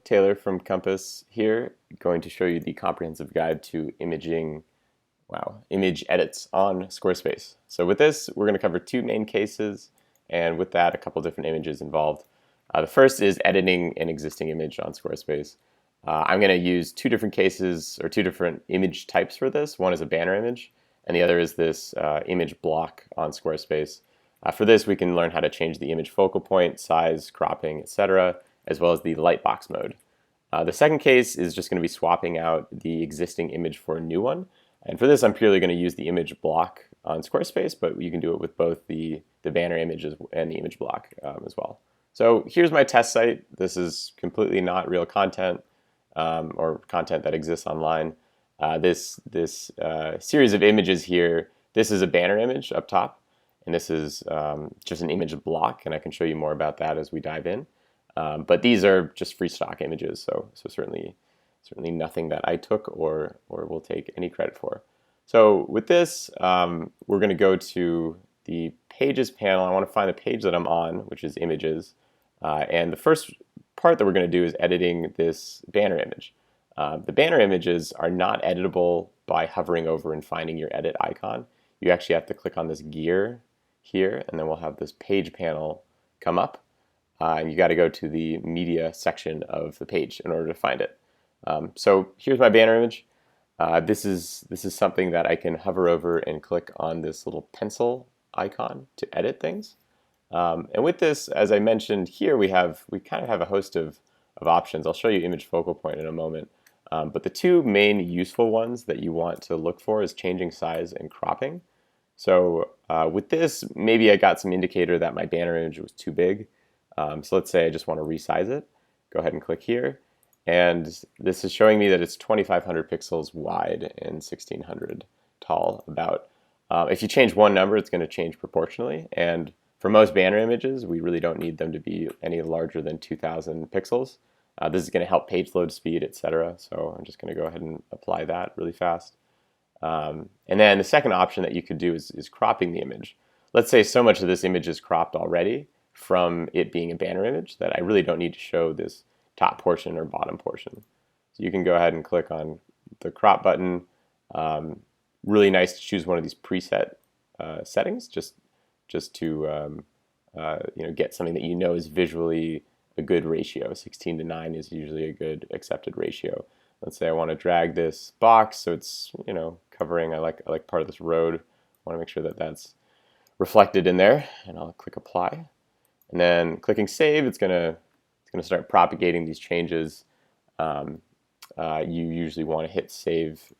Taylor from Compass here, going to show you the comprehensive guide to image edits on Squarespace. So with this, we're going to cover two main cases, and with that, a couple different images involved. The first is editing an existing image on Squarespace. I'm going to use two different cases, or two different image types for this. One is a banner image, and the other is this image block on Squarespace. For this, we can learn how to change the image focal point, size, cropping, etc., as well as the Lightbox mode. The second case is just going to be swapping out the existing image for a new one. And for this, I'm purely going to use the image block on Squarespace, but you can do it with both the banner images and the image block as well. So here's my test site. This is completely not real content or content that exists online. This series of images here, this is a banner image up top, and this is just an image block, and I can show you more about that as we dive in. But these are just free stock images, so certainly nothing that I took or will take any credit for. So with this, we're going to go to the Pages panel. I want to find the page that I'm on, which is Images. And the first part that we're going to do is editing this banner image. The banner images are not editable by hovering over and finding your edit icon. You actually have to click on this gear here, and then we'll have this page panel come up. And you got to go to the media section of the page in order to find it. So here's my banner image. This is something that I can hover over and click on this little pencil icon to edit things. And with this, as I mentioned here, we kind of have a host of options. I'll show you image focal point in a moment. But the two main useful ones that you want to look for is changing size and cropping. So with this, maybe I got some indicator that my banner image was too big. So let's say I just want to resize it. Go ahead and click here. And this is showing me that it's 2,500 pixels wide and 1,600 tall about. If you change one number, it's going to change proportionally. And for most banner images, we really don't need them to be any larger than 2,000 pixels. This is going to help page load speed, etc. So I'm just going to go ahead and apply that really fast. And then the second option that you could do is cropping the image. Let's say so much of this image is cropped already from it being a banner image that I really don't need to show this top portion or bottom portion. So you can go ahead and click on the crop button. Really nice to choose one of these preset settings just to get something that you know is visually a good ratio. 16:9 is usually a good accepted ratio. Let's say I want to drag this box so it's covering. I like part of this road. I want to make sure that that's reflected in there, and I'll click apply. And then clicking save, it's gonna start propagating these changes. You usually want to hit save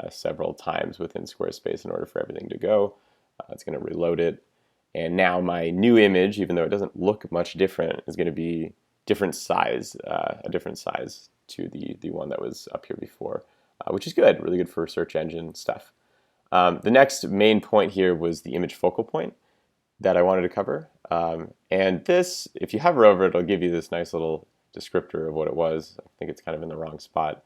several times within Squarespace in order for everything to go. It's going to reload it. And now my new image, even though it doesn't look much different, is going to be different size, a different size to the one that was up here before, which is good, really good for search engine stuff. The next main point here was the image focal point that I wanted to cover. And this, if you hover over it, it'll give you this nice little descriptor of what it was. I think it's kind of in the wrong spot,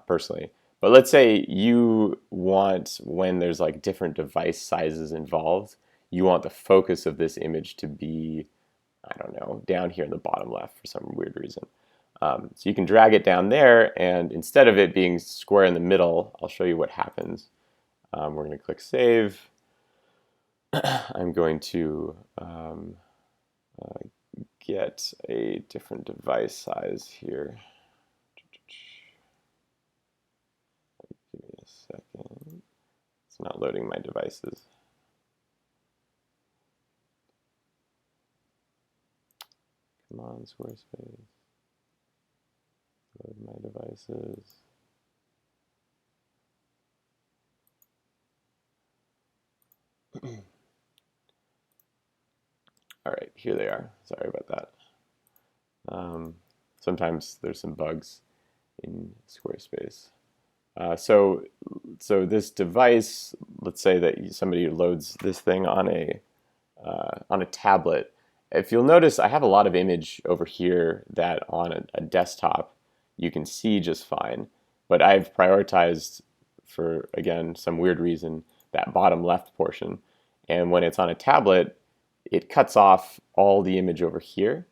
personally. But let's say you want, when there's like different device sizes involved, you want the focus of this image to be, I don't know, down here in the bottom left for some weird reason. So you can drag it down there, and instead of it being square in the middle, I'll show you what happens. We're going to click save. I'm going to get a different device size here. Give me a second. It's not loading my devices. Come on, Squarespace. Load my devices. All right, here they are. Sorry about that. Sometimes there's some bugs in Squarespace. So this device, let's say that somebody loads this thing on a tablet. If you'll notice, I have a lot of image over here that on a desktop you can see just fine, but I've prioritized, for again some weird reason, that bottom left portion. And when it's on a tablet, it cuts off all the image over here.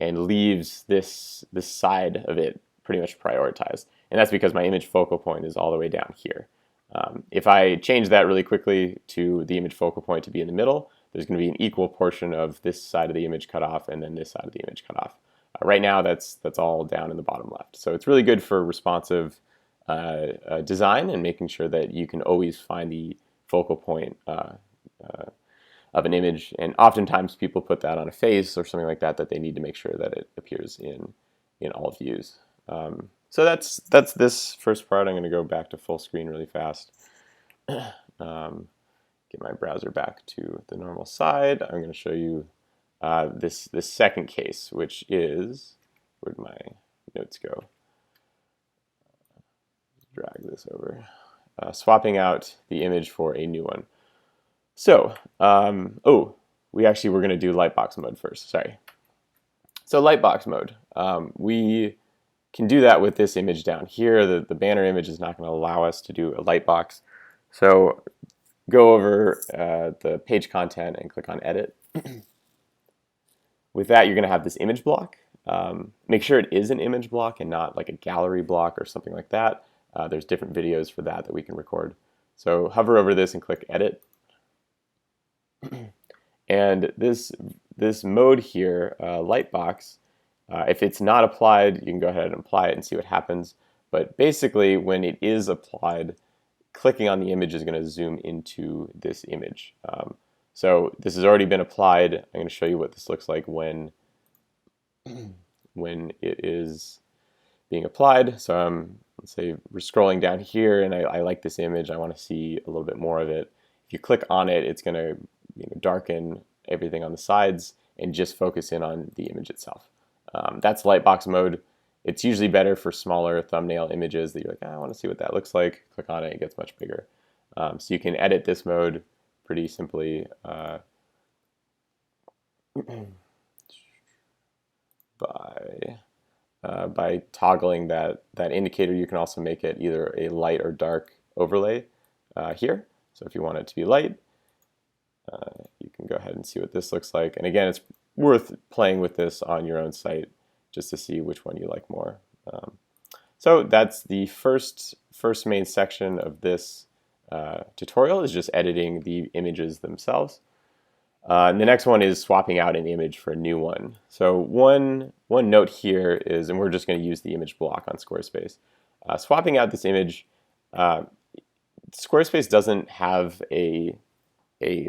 and leaves this side of it pretty much prioritized. And that's because my image focal point is all the way down here. If I change that really quickly to the image focal point to be in the middle, there's going to be an equal portion of this side of the image cut off and then this side of the image cut off. Right now, that's all down in the bottom left. So it's really good for responsive design and making sure that you can always find the focal point of an image. And oftentimes people put that on a face or something like that that they need to make sure that it appears in all views. So that's this first part. I'm going to go back to full screen really fast. Get my browser back to the normal side. I'm going to show you this second case, which is, where'd my notes go? Drag this over. Swapping out the image for a new one. So, we actually were going to do Lightbox mode first. Sorry. So Lightbox mode, we can do that with this image down here. The banner image is not going to allow us to do a Lightbox. So go over the page content and click on Edit. With that, you're going to have this image block. Make sure it is an image block and not like a gallery block or something like that. There's different videos for that we can record. So hover over this and click Edit. And this mode here, Lightbox, if it's not applied, you can go ahead and apply it and see what happens. But basically, when it is applied, clicking on the image is going to zoom into this image. So this has already been applied. I'm going to show you what this looks like when it is being applied. So let's say we're scrolling down here, and I like this image. I want to see a little bit more of it. If you click on it, it's going to darken everything on the sides and just focus in on the image itself. That's Lightbox mode. It's usually better for smaller thumbnail images that you're like, I want to see what that looks like. Click on it, it gets much bigger. So you can edit this mode pretty simply by toggling that indicator. You can also make it either a light or dark overlay here. So if you want it to be light, you can go ahead and see what this looks like. And again, it's worth playing with this on your own site just to see which one you like more. So that's the first main section of this tutorial, is just editing the images themselves. And the next one is swapping out an image for a new one. So one note here is, and we're just going to use the image block on Squarespace. Swapping out this image, Squarespace doesn't have a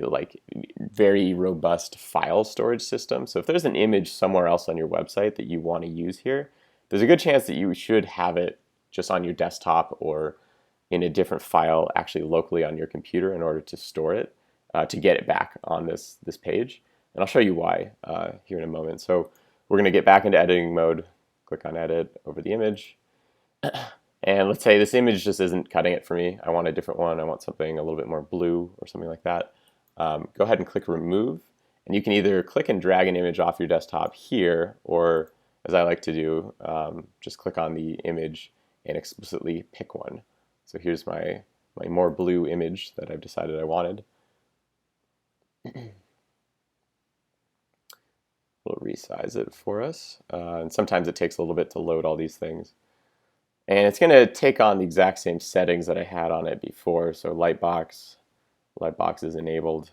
like very robust file storage system. So if there's an image somewhere else on your website that you want to use here, there's a good chance that you should have it just on your desktop or in a different file actually locally on your computer in order to store it, to get it back on this page. And I'll show you why here in a moment. So we're going to get back into editing mode, click on Edit over the image. And let's say this image just isn't cutting it for me. I want a different one. I want something a little bit more blue or something like that. Go ahead and click Remove. And you can either click and drag an image off your desktop here, or as I like to do, just click on the image and explicitly pick one. So here's my more blue image that I've decided I wanted. We'll resize it for us. And sometimes it takes a little bit to load all these things. And it's going to take on the exact same settings that I had on it before. So Lightbox is enabled.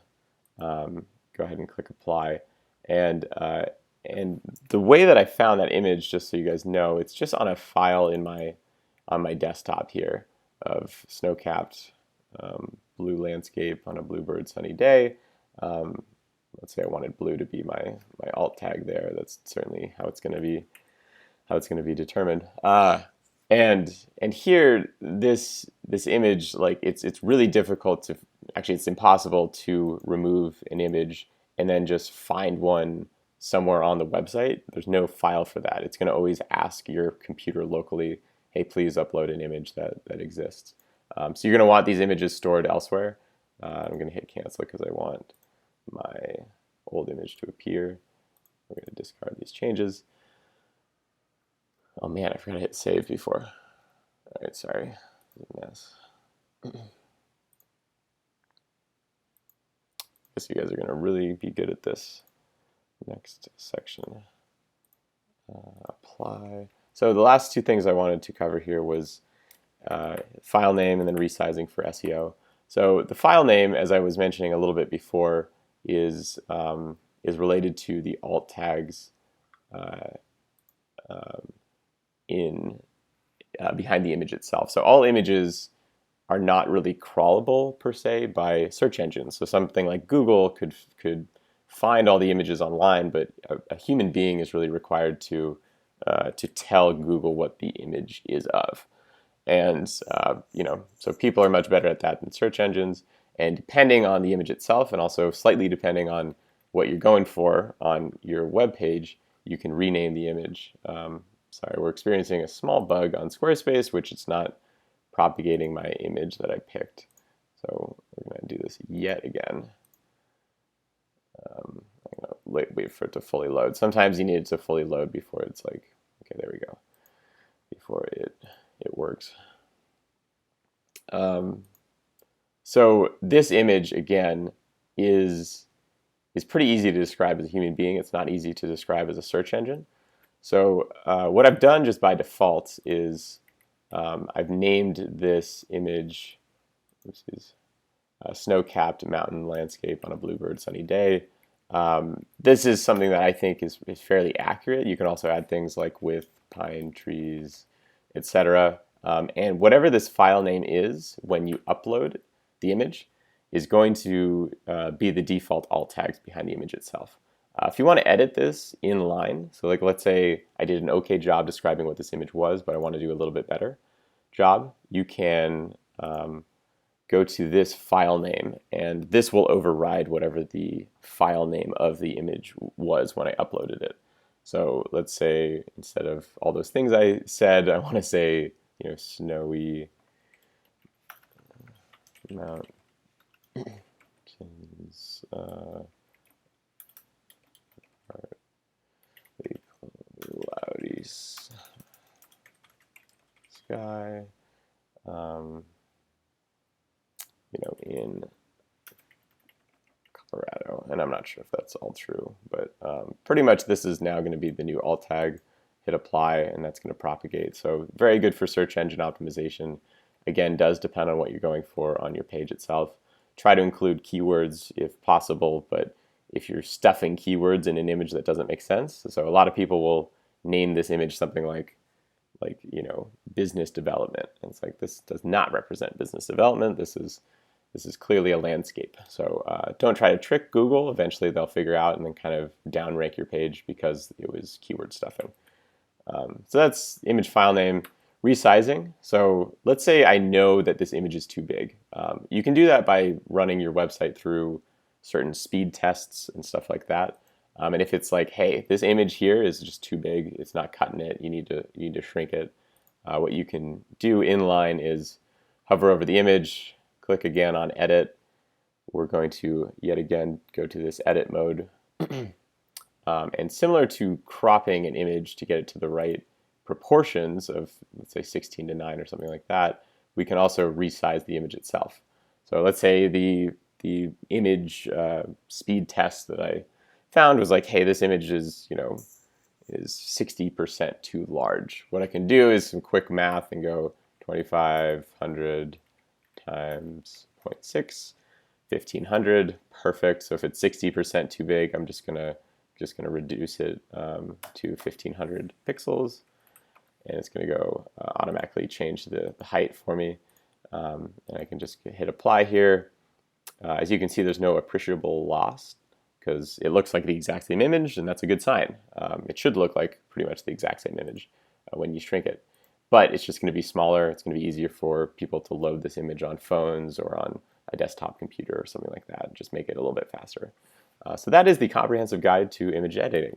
Go ahead and click Apply. And the way that I found that image, just so you guys know, it's just on a file on my desktop here of snow-capped blue landscape on a bluebird sunny day. Let's say I wanted blue to be my alt tag there. That's certainly how it's going to be determined. And here, this image, like it's really difficult to, actually it's impossible to remove an image and then just find one somewhere on the website. There's no file for that. It's going to always ask your computer locally, hey, please upload an image that exists. So you're going to want these images stored elsewhere. I'm going to hit cancel because I want my old image to appear. We're going to discard these changes. Oh man, I forgot to hit save before. All right, sorry. Mess. Guess you guys are going to really be good at this next section. Apply. So the last two things I wanted to cover here was file name and then resizing for SEO. So the file name, as I was mentioning a little bit before, is related to the alt tags in behind the image itself. So all images are not really crawlable per se by search engines. So something like Google could find all the images online, but a human being is really required to tell Google what the image is of. And so people are much better at that than search engines. And depending on the image itself, and also slightly depending on what you're going for on your web page, you can rename the image. Sorry, we're experiencing a small bug on Squarespace, which it's not propagating my image that I picked. So we're going to do this yet again. I'm going to wait for it to fully load. Sometimes you need it to fully load before it's like, okay, there we go, before it works. So this image, again, is pretty easy to describe as a human being. It's not easy to describe as a search engine. So what I've done just by default is I've named this image, which is a snow-capped mountain landscape on a bluebird sunny day. This is something that I think is fairly accurate. You can also add things like with pine trees, etc. And whatever this file name is when you upload the image is going to be the default alt tags behind the image itself. If you want to edit this in line, so like let's say I did an okay job describing what this image was, but I want to do a little bit better job, you can go to this file name, and this will override whatever the file name of the image was when I uploaded it. So let's say instead of all those things I said, I want to say, snowy mountains, cloudy sky, in Colorado. And I'm not sure if that's all true, but pretty much this is now going to be the new alt tag. Hit apply, and that's going to propagate. So very good for search engine optimization. Again, does depend on what you're going for on your page itself. Try to include keywords if possible, but if you're stuffing keywords in an image that doesn't make sense, so a lot of people will name this image something like business development. And it's like, this does not represent business development. This is clearly a landscape. So don't try to trick Google. Eventually they'll figure out and then kind of downrank your page because it was keyword stuffing. So that's image file name. Resizing. So let's say I know that this image is too big. You can do that by running your website through certain speed tests and stuff like that. And if it's like, hey, this image here is just too big, it's not cutting it, you need to shrink it. What you can do inline is hover over the image, click again on edit. We're going to yet again go to this edit mode. And similar to cropping an image to get it to the right proportions of, let's say, 16:9 or something like that, we can also resize the image itself. So let's say the image speed test that I found was like, hey, this image is 60% too large. What I can do is some quick math and go 2,500 times 0.6, 1,500, perfect. So if it's 60% too big, I'm just gonna reduce it to 1,500 pixels, and it's gonna go automatically change the height for me, and I can just hit apply here. As you can see, there's no appreciable loss because it looks like the exact same image, and that's a good sign. It should look like pretty much the exact same image when you shrink it, but it's just going to be smaller. It's going to be easier for people to load this image on phones or on a desktop computer or something like that, and just make it a little bit faster. So that is the comprehensive guide to image editing.